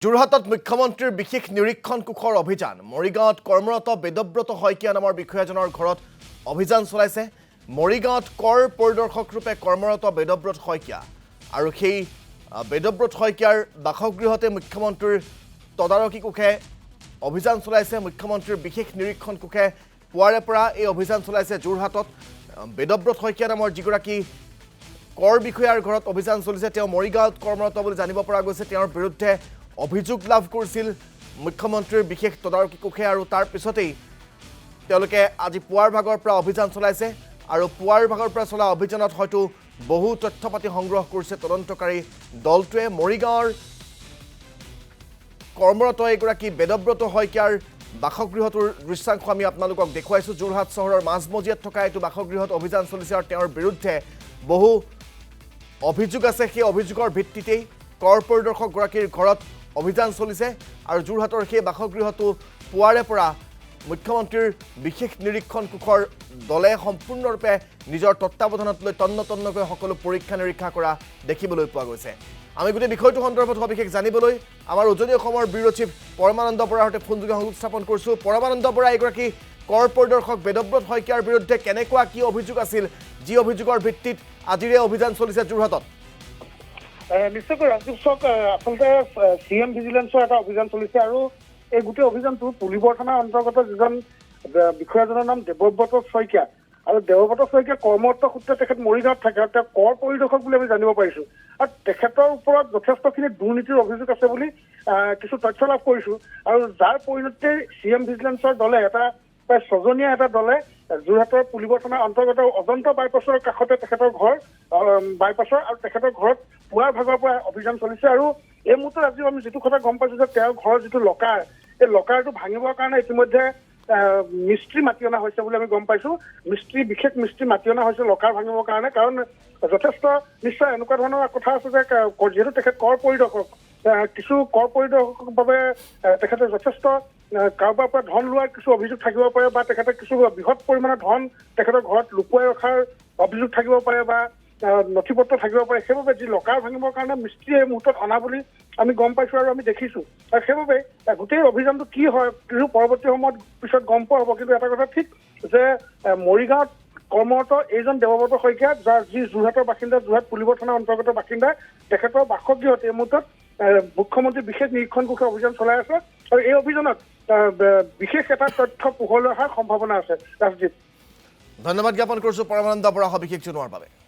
যোৰহাটত মুখ্যমন্ত্ৰীৰ বিশেষ নিৰীক্ষণ কোষৰ অভিযান মৰিগাঁৱত কৰ্মৰত বেদব্ৰত শইকীয়া নামৰ বিষয়াজনৰ ঘৰত অভিযান চলাইছে মৰিগাঁৱত কৰ পৰিদৰ্শক ৰূপে কৰ্মৰত বেদব্ৰত শইকীয়া আৰু সেই বেদব্ৰত শইকীয়াৰ বাসগৃহতে মুখ্যমন্ত্ৰীৰ তদাৰকী কোষে অভিযান চলাইছে মুখ্যমন্ত্ৰীৰ বিশেষ নিৰীক্ষণ কোষে পুৱাৰে পৰা এই অভিযান চলাইছে যোৰহাটত বেদব্ৰত শইকীয়া নামৰ যিগৰাকী কৰ বিষয়াৰ ঘৰত অভিযান চলিছে তেওঁ মৰিগাঁৱত কৰ্মৰত বুলি জানিব পৰা গৈছে তেওঁৰ বিৰুদ্ধে অভিযোগ লাভ কৰিছিল মুখ্যমন্ত্ৰীৰ বিশেষ তদাৰকী কোষে আৰু তাৰ পিছতেই তেওঁলোকে আজি পুৱাৰ ভাগৰ পৰা অভিযান চলাইছে আৰু পুৱাৰ ভাগৰ পৰা চলা অভিযানত হয়তো বহু তথ্য পাতি সংগ্ৰহ কৰিছে তদন্তকাৰী দলটোৱে মৰিগাঁৱৰ কৰ্মৰত এগৰাকী বেদব্ৰত শইকীয়াৰ বাসগৃহটোৰ দৃশ্যাংশ আমি আপোনালোকক দেখুৱাইছোঁ যোৰহাট চহৰৰ মাজমজিয়াত থকা এইটো বাসগৃহত অভিযান চলিছে আৰু তেওঁৰ বিৰুদ্ধে বহু অভিযোগ আছে সেই অভিযোগৰ ভিত্তিতেই কৰ পৰিদৰ্শকগৰাকীৰ ঘৰত অভিযান চলিছে আৰু যোৰহাটৰ সেই বাসগৃহটো পুৱাৰে পৰা মুখ্যমন্ত্ৰীৰ বিশেষ নিৰীক্ষণ কোষৰ দলে সম্পূৰ্ণৰূপে নিজৰ তত্ত্বাৱধানত লৈ তন্নতন্নকৈ সকলো পৰীক্ষা নিৰীক্ষা কৰা দেখিবলৈ পোৱা গৈছে আমি গোটেই বিষয়টো সন্দৰ্ভত সবিশেষ জানিবলৈ আমাৰ উজনি অসমৰ ব্যুৰো চিফ পৰমানন্দ বৰাৰ সৈতে ফোনযোগে সংযোগ স্থাপন কৰিছোঁ পৰমানন্দ বৰা এগৰাকী কৰ পৰিদৰ্শক বেদব্ৰত শইকীয়াৰ বিৰুদ্ধে কেনেকুৱা কি অভিযোগ আছিল যি অভিযোগৰ ভিত্তিত আজিৰে অভিযান চলিছে যোৰহাটত নিশ্চয়কৈ ৰাজীৱ চক আচলতে CM ভিজিলেন্সৰ এটা অভিযান চলিছে আৰু এই গোটেই অভিযানটো পুলিবৰ থানাৰ অন্তৰ্গত যিজন বিষয়াজনৰ নাম দেৱব্ৰত শইকীয়া আৰু দেৱব্ৰত শইকীয়া কৰ্মৰত সূত্ৰে তেখেত মৰিগাঁৱত থাকে আৰু তেওঁ কৰ পৰিদৰ্শক বুলি আমি জানিব পাৰিছোঁ আৰু তেখেতৰ ওপৰত যথেষ্টখিনি দুৰ্নীতিৰ অভিযোগ আছে বুলি কিছু তথ্য লাভ কৰিছোঁ আৰু যাৰ পৰিণতিতে CM ভিজিলেন্সৰ দলে এটা প্ৰায় 6জনীয়া এটা দলে যোৰহাটৰ পুলিবৰ থানাৰ অন্তৰ্গত অজন্ত বাইপাছৰ কাষতে তেখেতৰ ঘৰ বাইপাছৰ আৰু তেখেতৰ ঘৰত পুৱাৰ ভাগৰ পৰা অভিযান চলিছে আৰু এই মুহূৰ্তত আজি আমি যিটো কথা গম পাইছোঁ যে তেওঁৰ ঘৰৰ যিটো লকাৰ এই লকাৰটো ভাঙিবৰ কাৰণে ইতিমধ্যে মিস্ত্ৰী মাতি অনা হৈছে বুলি আমি গম পাইছোঁ বিশেষ মিস্ত্ৰী মাতি অনা হৈছে লকাৰ ভাঙিবৰ কাৰণে কাৰণ যথেষ্ট নিশ্চয় এনেকুৱা ধৰণৰ কথা আছে যে যিহেতু তেখেত কৰ পৰিদৰ্শক কিছু কৰ পৰিদৰ্শকৰ বাবে তেখেতে যথেষ্ট কাৰোবাৰ পৰা ধন লোৱাৰ কিছু অভিযোগ থাকিব পাৰে বা তেখেতে কিছু বৃহৎ পৰিমাণৰ ধন তেখেতৰ ঘৰত লুকুৱাই ৰখাৰ অভিযোগ থাকিব পাৰে বা নথি পত্ৰ থাকিব পাৰে সেইবাবে যি লকাৰ ভাঙিবৰ কাৰণে মিস্ত্ৰী এই মুহূৰ্তত অনা বুলি আমি গম পাইছোঁ আৰু আমি দেখিছোঁ আৰু সেইবাবে গোটেই অভিযানটো কি হয় কিছু পৰৱৰ্তী সময়ত পিছত গম পোৱা হ'ব কিন্তু এটা কথা ঠিক যে মৰিগাঁৱত কৰ্মৰত এইজন দেৱব্ৰত শইকীয়া যাৰ যি যোৰহাটৰ বাসিন্দা যোৰহাট পুলিবৰ থানাৰ অন্তৰ্গত বাসিন্দা তেখেতৰ বাসগৃহত এই মুহূৰ্তত মুখ্যমন্ত্ৰী বিশেষ নিৰীক্ষণ কোষে অভিযান চলাই আছে আৰু এই অভিযানত বিশেষ এটা তথ্য পোহৰলৈ অহাৰ সম্ভাৱনা আছে ৰাজদীপ ধন্যবাদ জ্ঞাপন কৰিছোঁ পৰমানন্দ বৰা সবিশেষ জনোৱাৰ বাবে